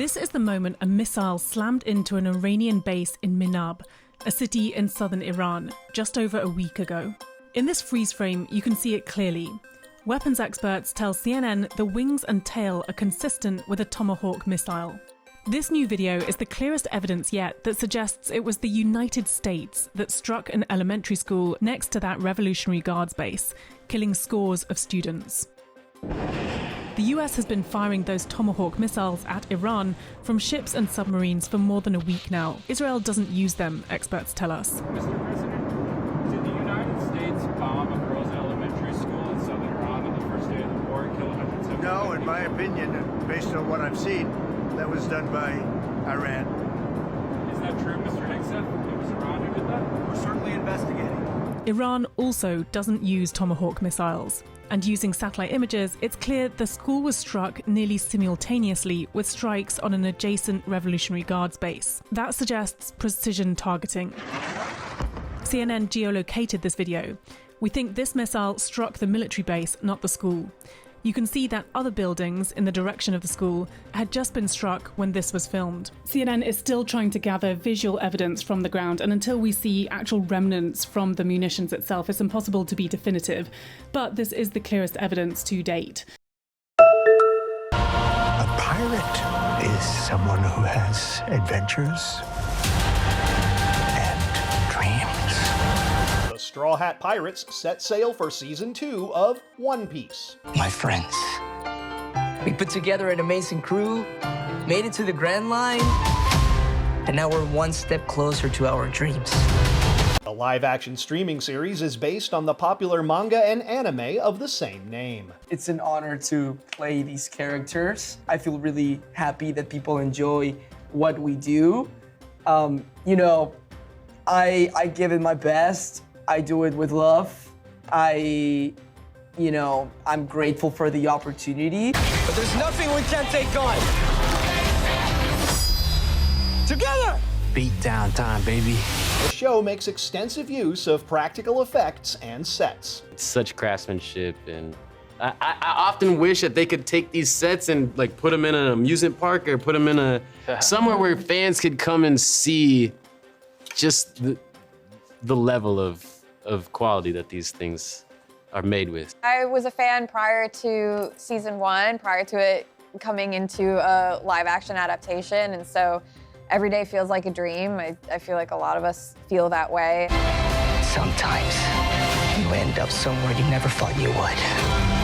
This is the moment a missile slammed into an Iranian base in Minab, a city in southern Iran, just over a week ago. In this freeze frame, you can see it clearly. Weapons experts tell CNN the wings and tail are consistent with a Tomahawk missile. This new video is the clearest evidence yet that suggests it was the United States that struck an elementary school next to that Revolutionary Guards base, killing scores of students. The US has been firing those Tomahawk missiles at Iran from ships and submarines for more than a week now. Israel doesn't use them, experts tell us. Mr. President, did the United States bomb a girls' elementary school in southern Iran on the first day of the war and kill 170 No, in people? my opinion, based on what I've seen, that was done by Iran. Is that true, Mr. Higseth? It was Iran who did that? We're certainly investigating. Iran also doesn't use Tomahawk missiles. And using satellite images, it's clear the school was struck nearly simultaneously with strikes on an adjacent Revolutionary Guards base. That suggests precision targeting. CNN geolocated this video. We think this missile struck the military base, not the school. You can see that other buildings in the direction of the school had just been struck when this was filmed. CNN is still trying to gather visual evidence from the ground, and until we see actual remnants from the munitions itself, it's impossible to be definitive. But this is the clearest evidence to date. A pirate is someone who has adventures and dreams. The Straw Hat Pirates set sail for Season 2 of One Piece. My friends. We put together an amazing crew, made it to the Grand Line, and now we're one step closer to our dreams. The live-action streaming series is based on the popular manga and anime of the same name. It's an honor to play these characters. I feel really happy that people enjoy what we do. I give it my best. I do it with love. I'm grateful for the opportunity. But there's nothing we can't take on. Together! Beat down time, baby. The show makes extensive use of practical effects and sets. It's such craftsmanship, and I often wish that they could take these sets and put them in an amusement park or put them in somewhere where fans could come and see just the level of quality that these things are made with. I was a fan prior to season 1, prior to it coming into a live action adaptation, and so every day feels like a dream. I feel like a lot of us feel that way. Sometimes you end up somewhere you never thought you would.